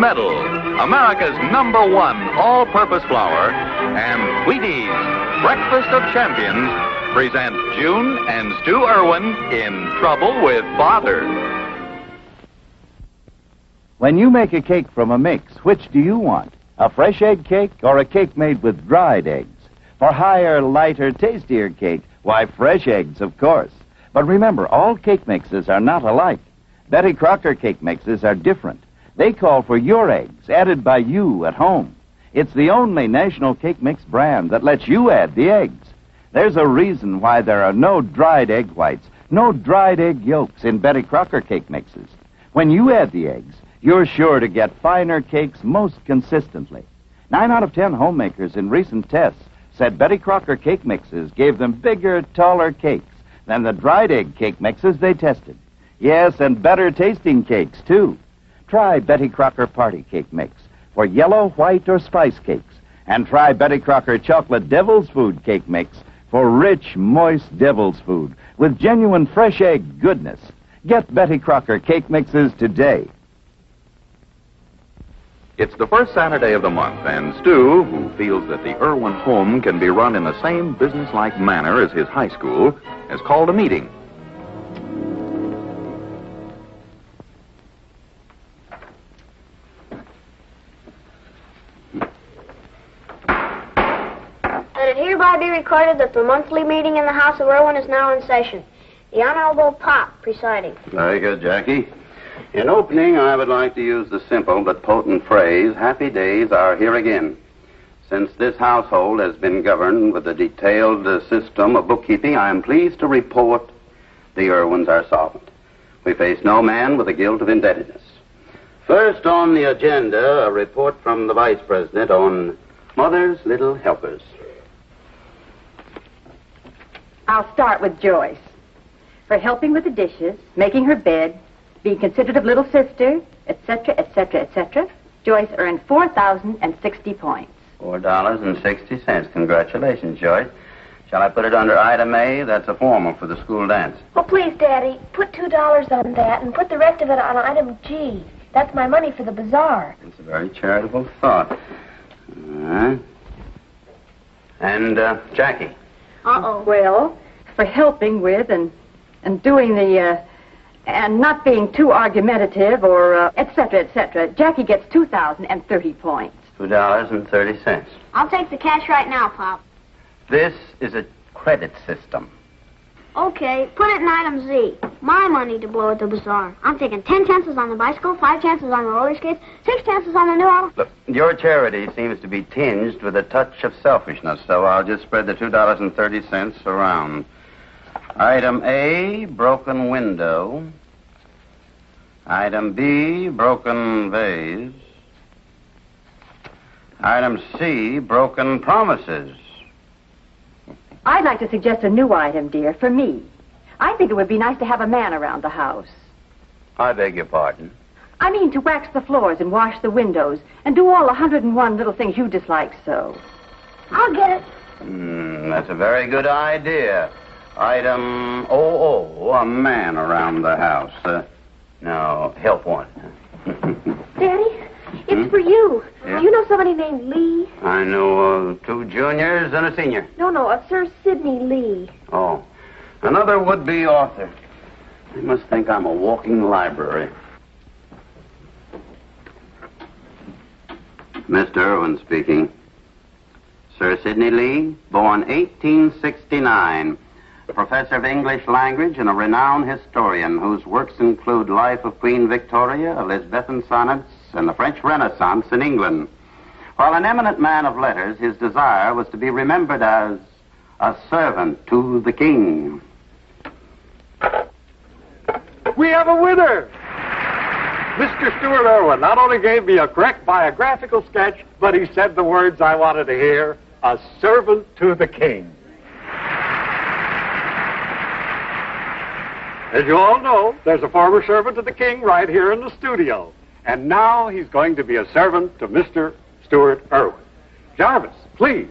Medal, America's #1 all-purpose flour, and Wheaties, Breakfast of Champions, present June and Stu Erwin in Trouble with Father. When you make a cake from a mix, which do you want? A fresh egg cake or a cake made with dried eggs? For higher, lighter, tastier cake, why, fresh eggs, of course. But remember, all cake mixes are not alike. Betty Crocker cake mixes are different. They call for your eggs, added by you at home. It's the only national cake mix brand that lets you add the eggs. There's a reason why there are no dried egg whites, no dried egg yolks in Betty Crocker cake mixes. When you add the eggs, you're sure to get finer cakes most consistently. 9 out of 10 homemakers in recent tests said Betty Crocker cake mixes gave them bigger, taller cakes than the dried egg cake mixes they tested. Yes, and better tasting cakes, too. Try Betty Crocker Party Cake Mix for yellow, white, or spice cakes. And try Betty Crocker Chocolate Devil's Food Cake Mix for rich, moist devil's food with genuine fresh egg goodness. Get Betty Crocker cake mixes today. It's the first Saturday of the month, and Stu, who feels that the Erwin home can be run in the same businesslike manner as his high school, has called a meeting. Let it hereby be recorded that the monthly meeting in the House of Erwin is now in session. The Honorable Pop presiding. Very good, Jackie. In opening, I would like to use the simple but potent phrase, happy days are here again. Since this household has been governed with a detailed system of bookkeeping, I am pleased to report the Erwins are solvent. We face no man with the guilt of indebtedness. First on the agenda, a report from the Vice President on Mother's Little Helpers. I'll start with Joyce. For helping with the dishes, making her bed, being considerate of little sister, etc., etc., etc., Joyce earned 4,060 points. $4.60. Congratulations, Joyce. Shall I put it under item A? That's a formal for the school dance. Oh, please, Daddy, put $2 on that and put the rest of it on item G. That's my money for the bazaar. It's a very charitable thought. And, Jackie. Uh-oh. Well, for helping with and doing the, and not being too argumentative or, etc., etc., Jackie gets 2,030 points. $2.30. I'll take the cash right now, Pop. This is a credit system. Okay, put it in item Z. My money to blow at the bazaar. I'm taking 10 chances on the bicycle, 5 chances on the roller skates, 6 chances on the new auto. Look, your charity seems to be tinged with a touch of selfishness, so I'll just spread the $2.30 around. Item A, broken window. Item B, broken vase. Item C, broken promises. I'd like to suggest a new item, dear, for me. I think it would be nice to have a man around the house. I beg your pardon? I mean to wax the floors and wash the windows and do all 101 little things you dislike so. I'll get it. That's a very good idea. Item O, a man around the house. Now, help one. Daddy, it's for you. Yeah? Do you know somebody named Lee? I know 2 juniors and a senior. No, a Sir Sidney Lee. Oh, another would-be author. They must think I'm a walking library. Mr. Erwin speaking. Sir Sidney Lee, born 1869, a professor of English language and a renowned historian whose works include Life of Queen Victoria, Elizabethan Sonnets, and the French Renaissance in England. While an eminent man of letters, his desire was to be remembered as a servant to the king. We have a winner! Mr. Stuart Erwin not only gave me a correct biographical sketch, but he said the words I wanted to hear, a servant to the king. As you all know, there's a former servant to the king right here in the studio. And now he's going to be a servant to Mr. Stuart Erwin. Jarvis, please.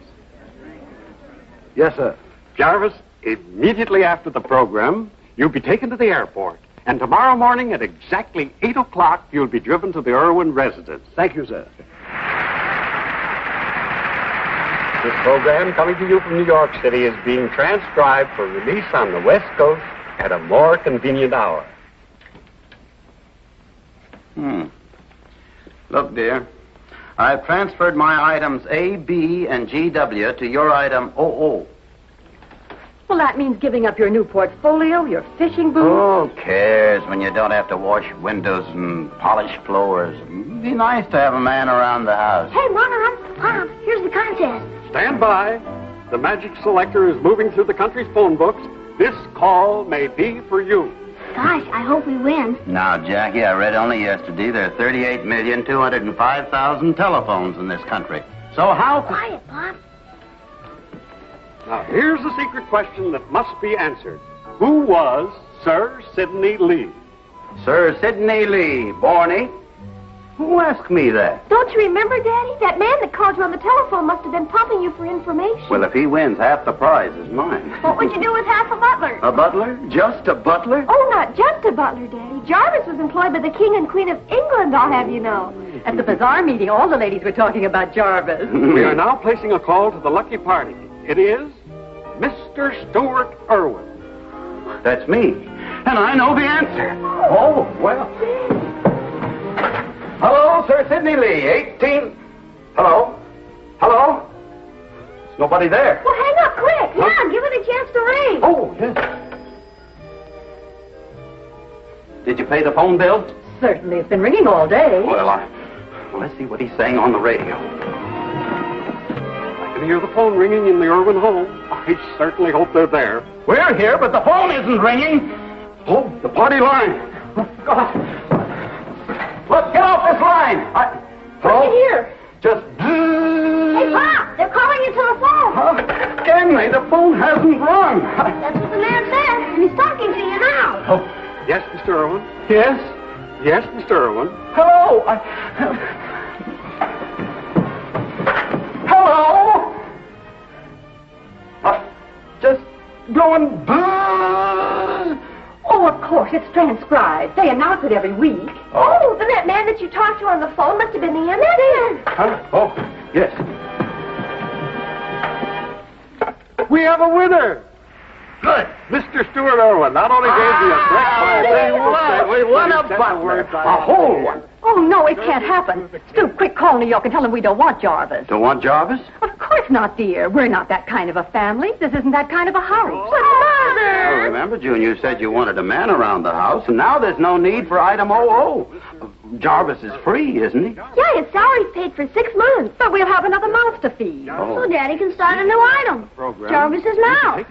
Yes, sir. Jarvis, immediately after the program, you'll be taken to the airport. And tomorrow morning at exactly 8 o'clock, you'll be driven to the Erwin residence. Thank you, sir. This program, coming to you from New York City, is being transcribed for release on the West Coast at a more convenient hour. Look, dear, I've transferred my items A, B, and GW to your item OO. Well, that means giving up your new portfolio, your fishing boots. Who cares when you don't have to wash windows and polish floors? It'd be nice to have a man around the house. Hey, Mom, here's the contest. Stand by. The magic selector is moving through the country's phone books. This call may be for you. Gosh, I hope we win. Now, Jackie, I read only yesterday there are 38,205,000 telephones in this country. So how... Quiet, Pop. Now, here's a secret question that must be answered. Who was Sir Sidney Lee? Sir Sidney Lee, Borny? Who asked me that? Don't you remember, Daddy? That man that called you on the telephone must have been pumping you for information. Well, if he wins, half the prize is mine. What would you do with half a butler? A butler? Just a butler? Oh, not just a butler, Daddy. Jarvis was employed by the King and Queen of England, I'll have you know. At the bazaar meeting, all the ladies were talking about Jarvis. We are now placing a call to the lucky party. It is Mr. Stuart Erwin. That's me. And I know the answer. Oh, well. Hello, Sir Sidney Lee, 18... Hello? Hello? There's nobody there. Well, hang up quick. Now, give it a chance to ring. Oh, yes. Did you pay the phone bill? Certainly, it's been ringing all day. Well, let's see what he's saying on the radio. I can hear the phone ringing in the Erwin home. I certainly hope they're there. We're here, but the phone isn't ringing. Oh, the party line. Oh, God. Look, get off this line. What's in here? Just... Hey, Pop, they're calling you to the phone. Can they? The phone hasn't rung. That's what the man said, and he's talking to you now. Oh, Yes, Mr. Erwin. yes? Yes, Mr. Erwin. Hello? Hello? Just going... Oh, of course, it's transcribed. They announce it every week. Oh, then that man that you talked to on the phone must have been the MSN. Huh? Oh, yes. We have a winner. Good. Mr. Stuart Erwin not only gave me a correct We won a butler. A whole one. Oh, no, it can't happen. Stu, quick, call New York and tell them we don't want Jarvis. Don't want Jarvis? Of course not, dear. We're not that kind of a family. This isn't that kind of a house. But, Mother! Well, remember, June, you said you wanted a man around the house, and now there's no need for item OO. Jarvis is free, isn't he? Yeah, his salary's paid for 6 months. But we'll have another mouth to feed. So Daddy can start a new item. Jarvis is now.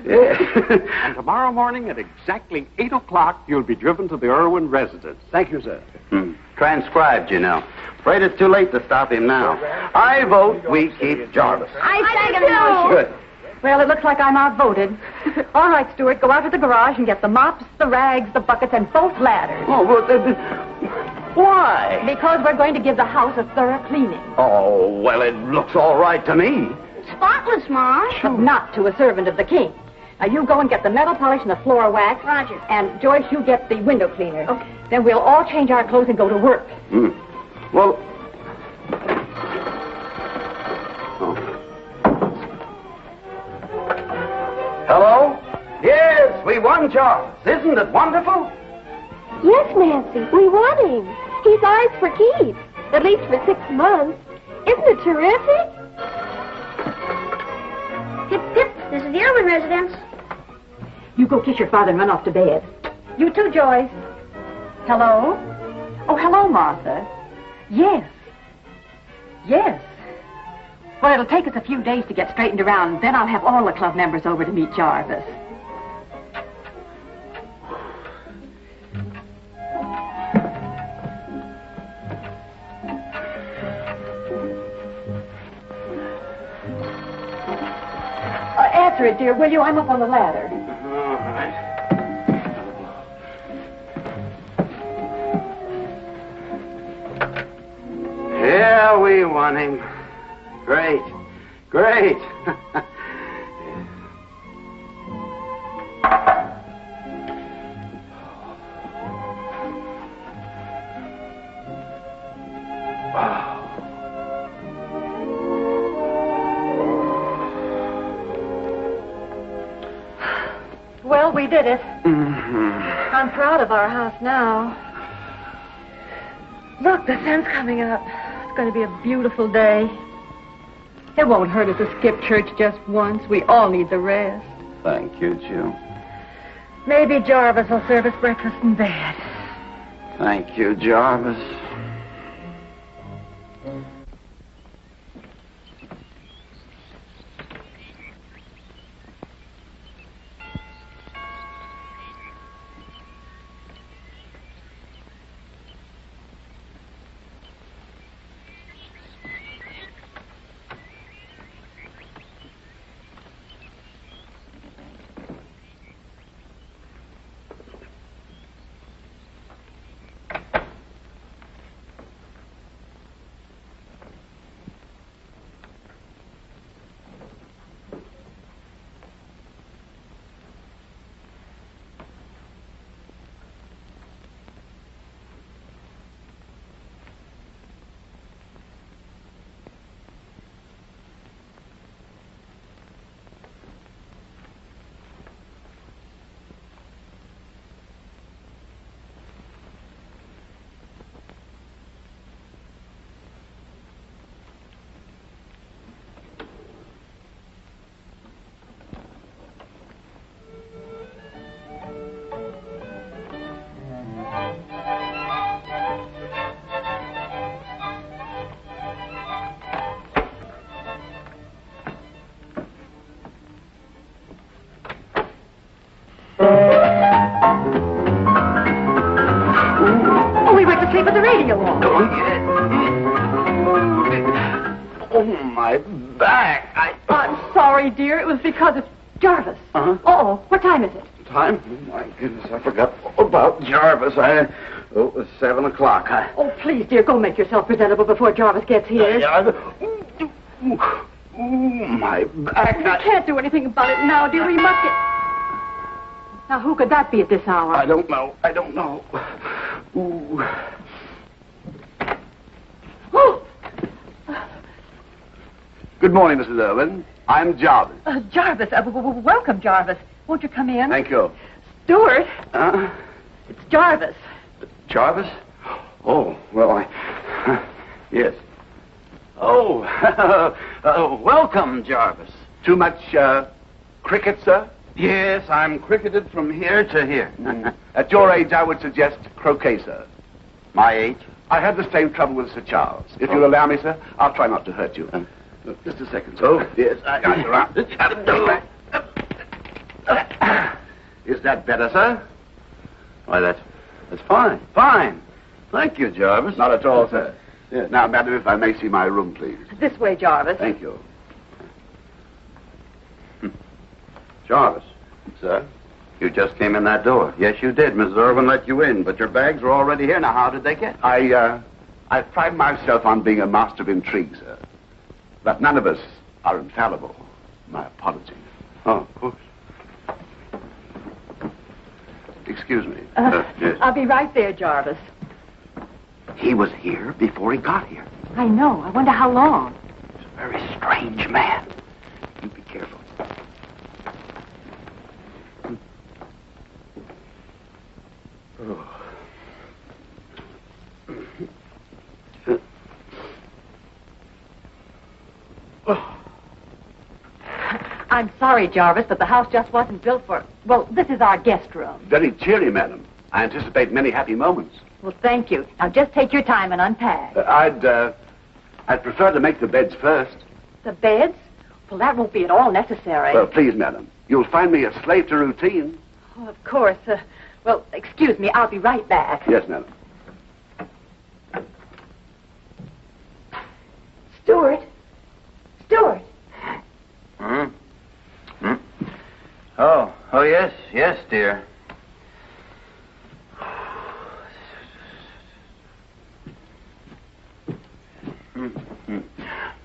And tomorrow morning at exactly 8 o'clock, you'll be driven to the Erwin residence. Thank you, sir. Transcribed, you know. Afraid it's too late to stop him now. I vote we keep Jarvis. I second the motion. Good. Well, it looks like I'm outvoted. All right, Stuart, go out to the garage and get the mops, the rags, the buckets, and both ladders. Oh, but... why? Because we're going to give the house a thorough cleaning. Oh, well, it looks all right to me. Spotless, Mom. But not to a servant of the king. Now, you go and get the metal polish and the floor wax. Roger. And, Joyce, you get the window cleaner. Okay. Then we'll all change our clothes and go to work. Well... Oh. Hello? Yes, we won Jarvis. Isn't it wonderful? Yes, Nancy, we want him. He's ours for keeps, at least for 6 months. Isn't it terrific? Hip, hip, this is the Erwin residence. You go kiss your father and run off to bed. You too, Joyce. Hello? Oh, hello, Martha. Yes. Yes. Well, it'll take us a few days to get straightened around. Then I'll have all the club members over to meet Jarvis. Answer it, dear, will you? I'm up on the ladder. All right. Yeah, we won him. Great. Great. we did it. I'm proud of our house now. Look, the sun's coming up. It's going to be a beautiful day. It won't hurt us to skip church just once. We all need the rest. Thank you, Jill. Maybe Jarvis will serve us breakfast in bed. Thank you, Jarvis. Oh, we went to sleep with the radio on. Oh, my back. I'm sorry, dear. It was because of Jarvis. Uh-huh. Oh, what time is it? Time? Oh, my goodness, I forgot about Jarvis. It was 7 o'clock. Oh, please, dear, go make yourself presentable before Jarvis gets here. Oh, my back. We can't do anything about it now, dear. We must get... Now, who could that be at this hour? I don't know. Ooh. Oh! Good morning, Mrs. Erwin. I'm Jarvis. Jarvis. Welcome, Jarvis. Won't you come in? Thank you. Stuart. It's Jarvis. Jarvis? Oh, well, yes. Oh, welcome, Jarvis. Too much, cricket, sir? Yes, I'm cricketed from here to here. At your age, I would suggest croquet, sir. My age? I had the same trouble with Sir Charles. If you'll allow me, sir, I'll try not to hurt you. Just a second, sir. Oh, yes. Is that better, sir? Why, that's fine. Fine. Thank you, Jarvis. Not at all, sir. Yes. Now, madam, if I may see my room, please. This way, Jarvis. Thank you. Jarvis. Sir? You just came in that door. Yes, you did. Mrs. Erwin let you in, but your bags were already here. Now, how did they get? I pride myself on being a master of intrigue, sir. But none of us are infallible. My apologies. Oh, of course. Excuse me. Yes. I'll be right there, Jarvis. He was here before he got here. I know. I wonder how long. He's a very strange man. You be careful. I'm sorry, Jarvis, but the house just wasn't built for... Well, this is our guest room. Very cheery, madam. I anticipate many happy moments. Well, thank you. Now, just take your time and unpack. I'd prefer to make the beds first. The beds? Well, that won't be at all necessary. Well, please, madam. You'll find me a slave to routine. Oh, of course. Well, excuse me. I'll be right back. Yes, madam. Stuart? Stuart? Hmm? Oh, yes, dear.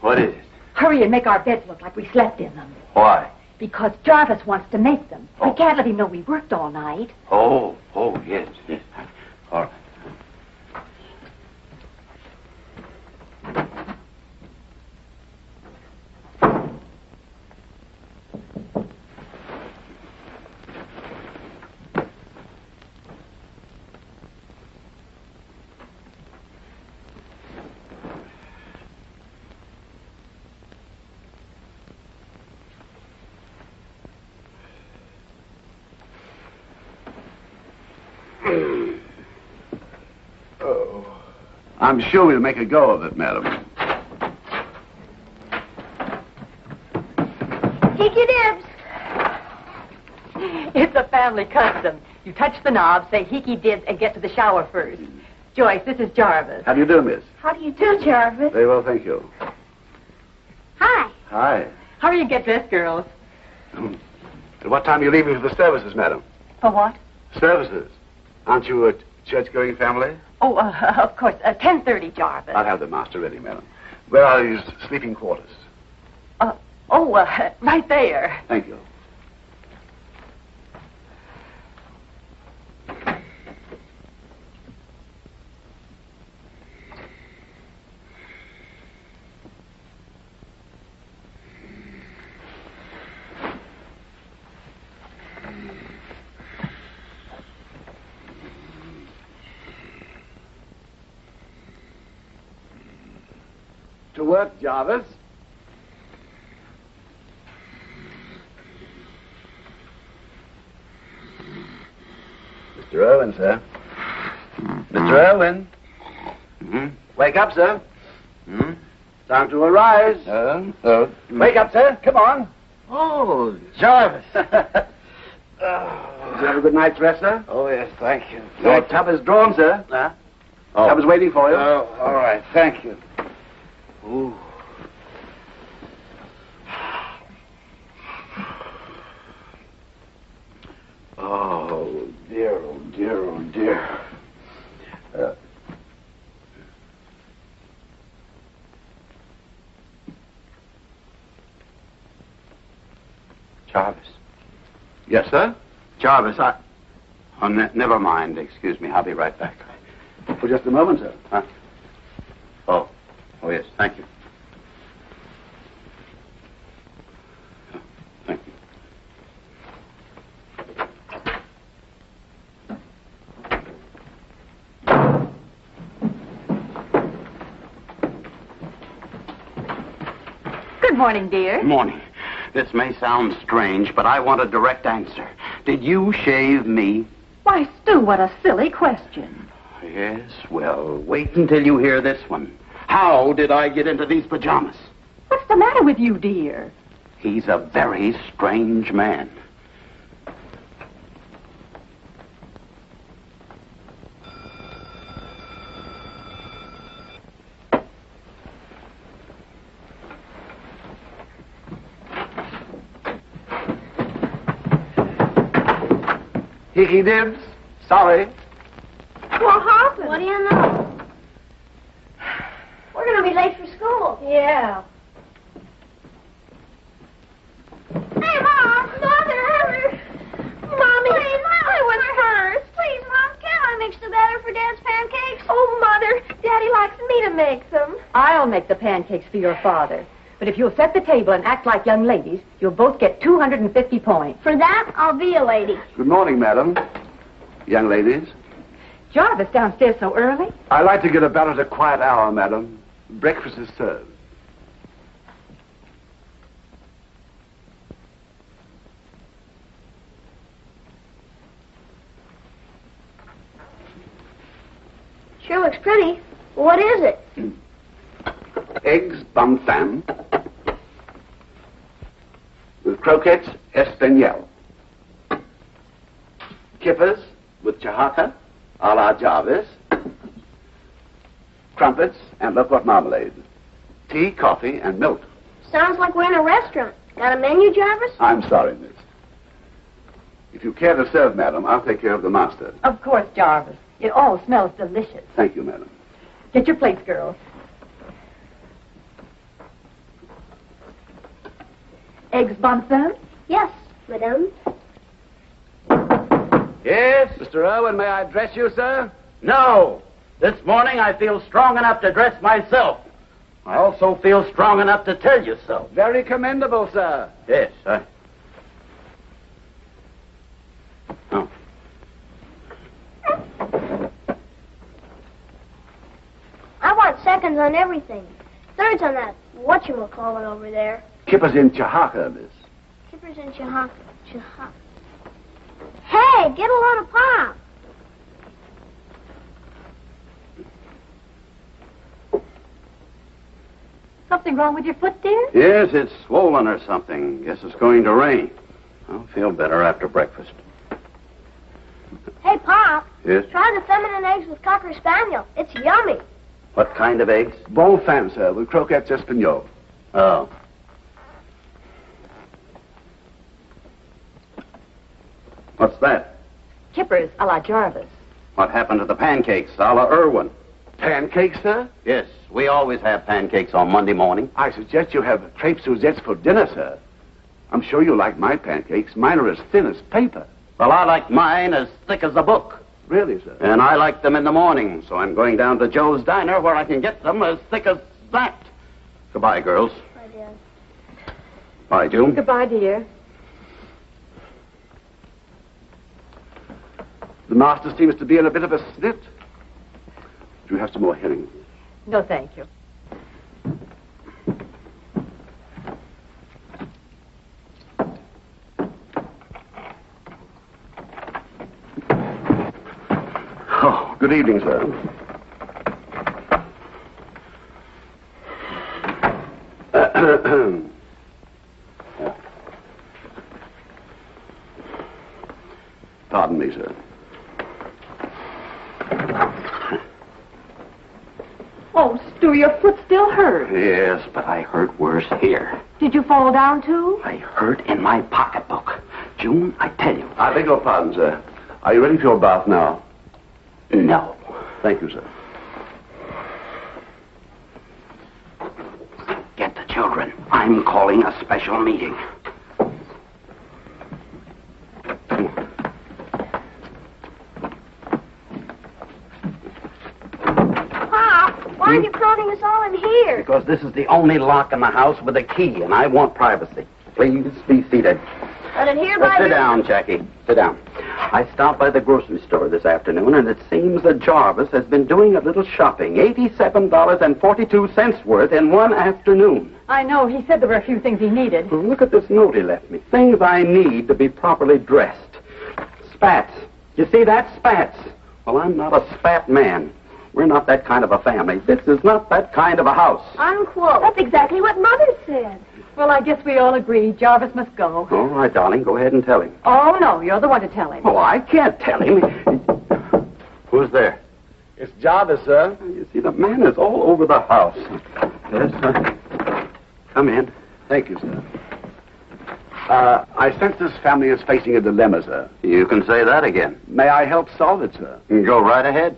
What is it? Hurry and make our beds look like we slept in them. Why? Because Jarvis wants to make them. Oh. We can't let him know we worked all night. Oh, yes. All right. I'm sure we'll make a go of it, madam. Take your dibs. It's a family custom. You touch the knob, say hickey dibs, and get to the shower first. Joyce, this is Jarvis. How do you do, miss? How do you do, Jarvis? Very well, thank you. Hi. Hi. Hurry and get dressed, girls. At what time are you leaving for the services, madam? For what? Services. Aren't you a church-going family? Oh, of course. 10:30, Jarvis. I'll have the master ready, madam. Where are his sleeping quarters? Right there. Thank you. To work, Jarvis. Mr. Erwin, sir. Mr. Erwin. Wake up, sir. Time to arise. Wake up, sir. Come on. Oh, Jarvis. Did you have a good night's rest, sir? Oh, yes, thank you. Your tub is drawn, sir. Tub is waiting for you. Oh, all right, thank you. Ooh. Oh, dear, oh, dear, oh, dear. Jarvis. Yes, sir? Jarvis, Oh, never mind. Excuse me. I'll be right back. For just a moment, sir. Oh, yes. Thank you. Thank you. Good morning, dear. Morning. This may sound strange, but I want a direct answer. Did you shave me? Why, Stu, what a silly question. Yes, well, wait until you hear this one. How did I get into these pajamas? What's the matter with you, dear? He's a very strange man. Hickey dibs. Sorry. What happened? What do you know? We're going to be late for school. Yeah. Hey, Mom. Mother. Mommy. Please, I was first. Please, Mom, can I mix the batter for Dad's pancakes? Oh, Mother, Daddy likes me to make them. I'll make the pancakes for your father. But if you'll set the table and act like young ladies, you'll both get 250 points. For that, I'll be a lady. Good morning, madam. Young ladies. Jarvis downstairs so early? I like to get about at a quiet hour, madam. Breakfast is served. Sure looks pretty. What is it? Eggs bum-fam with croquettes espagnole. Kippers with chahaka a la Jarvis. Crumpets and loquat marmalade. Tea, coffee, and milk. Sounds like we're in a restaurant. Got a menu, Jarvis? I'm sorry, miss. If you care to serve, madam, I'll take care of the master. Of course, Jarvis. It all smells delicious. Thank you, madam. Get your plates, girls. Eggs bonfim? Yes, madame. Yes, Mr. Erwin, may I dress you, sir? No. This morning I feel strong enough to dress myself. I also feel strong enough to tell you so. Very commendable, sir. Yes, Oh. I want seconds on everything. Thirds on that whatchamacallit over there. Kippers in chahaka, miss. Kippers and chahaka. Hey, get a lot of pop. Something wrong with your foot, dear? Yes, it's swollen or something. Guess it's going to rain. I'll feel better after breakfast. Hey, Pop. Yes? Try the feminine eggs with Cocker Spaniel. It's yummy. What kind of eggs? Bon fin, sir, with croquettes espagnole. Oh. What's that? Kippers a la Jarvis. What happened to the pancakes, a la Erwin? Pancakes, sir? Yes, we always have pancakes on Monday morning. I suggest you have crepes Suzettes for dinner, sir. I'm sure you like my pancakes. Mine are as thin as paper. Well, I like mine as thick as a book. Really, sir? And I like them in the morning, so I'm going down to Joe's Diner where I can get them as thick as that. Goodbye, girls. Bye, Dad. Bye, June. Goodbye, dear. The master seems to be in a bit of a snit. Do you have some more herring? No, thank you. Oh, good evening, sir. Pardon me, sir. Oh, Stu, your foot still hurts. Yes, but I hurt worse here. Did you fall down, too? I hurt in my pocketbook. June, I tell you. I beg your pardon, sir. Are you ready for your bath now? No. Thank you, sir. Get the children. I'm calling a special meeting. Why are you crowding us all in here? Because this is the only lock in the house with a key, and I want privacy. Please be seated. But in here by Sit down, Jackie. Sit down. I stopped by the grocery store this afternoon, and it seems that Jarvis has been doing a little shopping. $87.42 worth in one afternoon. I know. He said there were a few things he needed. Well, look at this note he left me. Things I need to be properly dressed. Spats. You see that? Spats. Well, I'm not a spat man. We're not that kind of a family. This is not that kind of a house. Unquote. That's exactly what Mother said. Well, I guess we all agree Jarvis must go. All right, darling. Go ahead and tell him. Oh, no. You're the one to tell him. Oh, I can't tell him. Who's there? It's Jarvis, sir. You see, the man is all over the house. Yes, sir. Come in. Thank you, sir. I sense this family is facing a dilemma, sir. You can say that again. May I help solve it, sir? Go right ahead.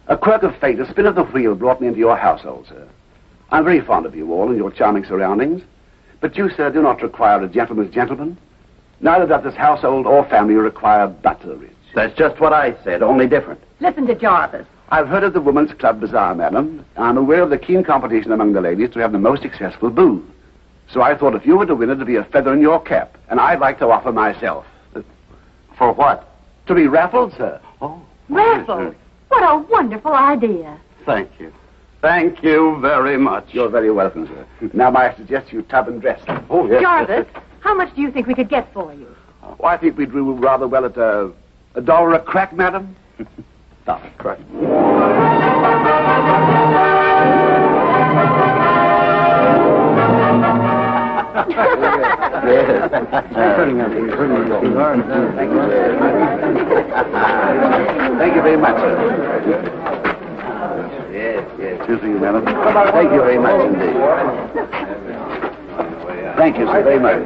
A quirk of fate, a spin of the wheel brought me into your household, sir. I'm very fond of you all and your charming surroundings. But you, sir, do not require a gentleman's gentleman. Neither does this household or family require butteridge. That's just what I said, only different. Listen to Jarvis. I've heard of the Women's Club Bazaar, madam. I'm aware of the keen competition among the ladies to have the most successful booth. So I thought if you were to win it, to be a feather in your cap. And I'd like to offer myself. For what? To be raffled, sir. Oh. Raffles. What a wonderful idea. Thank you. Thank you very much. You're very welcome, sir. Now, may I suggest you tub and dress? Oh, yes. Jarvis, how much do you think we could get for you? Oh, I think we'd do rather well at $1 a crack, madam. $1 a crack. Thank you very much, sir. Yes. Excuse me, madam. Thank you very much indeed. Thank you, sir, very much.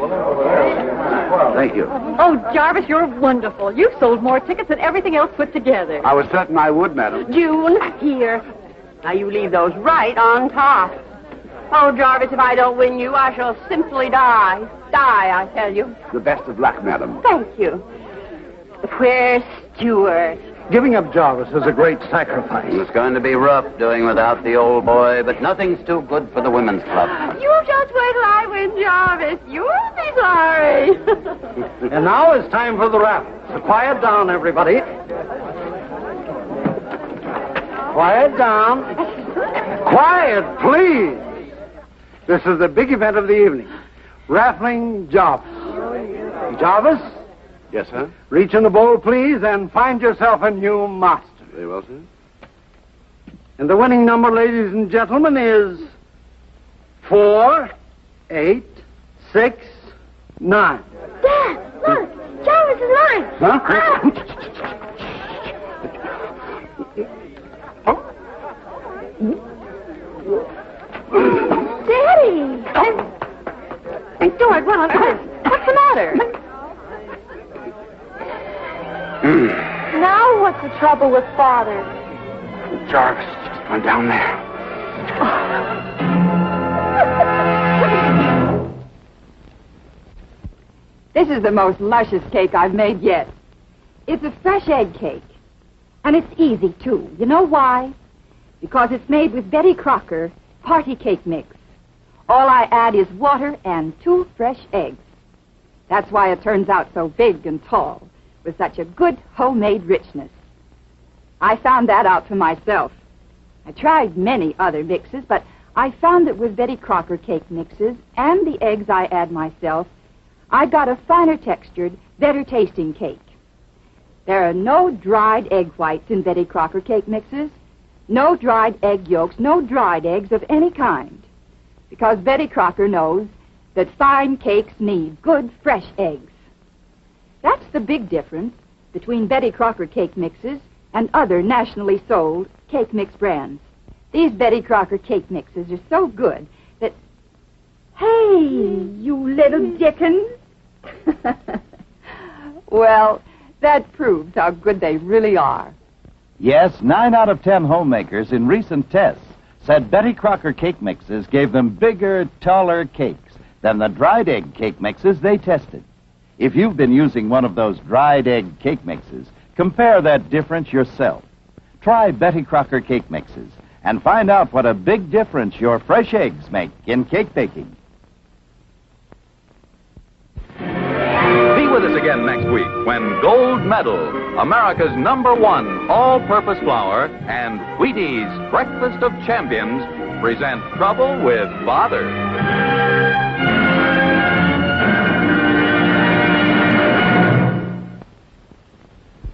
Thank you. Oh, Jarvis, you're wonderful. You've sold more tickets than everything else put together. I was certain I would, madam. June, here. Now you leave those right on top. Oh, Jarvis, if I don't win you, I shall simply die. Die, I tell you. The best of luck, madam. Thank you. Where's Stuart? Giving up Jarvis is a great sacrifice. It's going to be rough doing without the old boy, but nothing's too good for the women's club. You just wait till I win, Jarvis. You'll be sorry. And now it's time for the raffle. So quiet down, everybody. Quiet down. Quiet, please. This is the big event of the evening. Raffling Jarvis. Jarvis? Yes, sir? Reach in the bowl, please, and find yourself a new master. Very well, sir. And the winning number, ladies and gentlemen, is 4, 8, 6, 9. Dad, look. Jarvis is mine. Huh? Daddy. Hey, George, what on earth? What's the matter? Now what's the trouble with Father? Jarvis, just run down there. This is the most luscious cake I've made yet. It's a fresh egg cake. And it's easy, too. You know why? Because it's made with Betty Crocker party cake mix. All I add is water and 2 fresh eggs. That's why it turns out so big and tall, with such a good homemade richness. I found that out for myself. I tried many other mixes, but I found that with Betty Crocker cake mixes and the eggs I add myself, I got a finer textured, better tasting cake. There are no dried egg whites in Betty Crocker cake mixes, no dried egg yolks, no dried eggs of any kind. Because Betty Crocker knows that fine cakes need good, fresh eggs. That's the big difference between Betty Crocker cake mixes and other nationally sold cake mix brands. These Betty Crocker cake mixes are so good that... Hey, you little Dickens! Well, that proves how good they really are. Yes, 9 out of 10 homemakers in recent tests said Betty Crocker cake mixes gave them bigger, taller cakes than the dried egg cake mixes they tested. If you've been using one of those dried egg cake mixes, compare that difference yourself. Try Betty Crocker cake mixes and find out what a big difference your fresh eggs make in cake baking. Be with us again next week when Gold Medal, America's #1 all-purpose flour, and Wheaties Breakfast of Champions present Trouble with Father.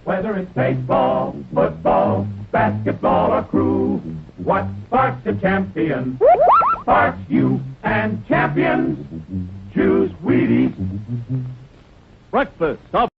Whether it's baseball, football, basketball, or crew, what sparks a champion sparks you and champions. Choose Wheaties. Breakfast of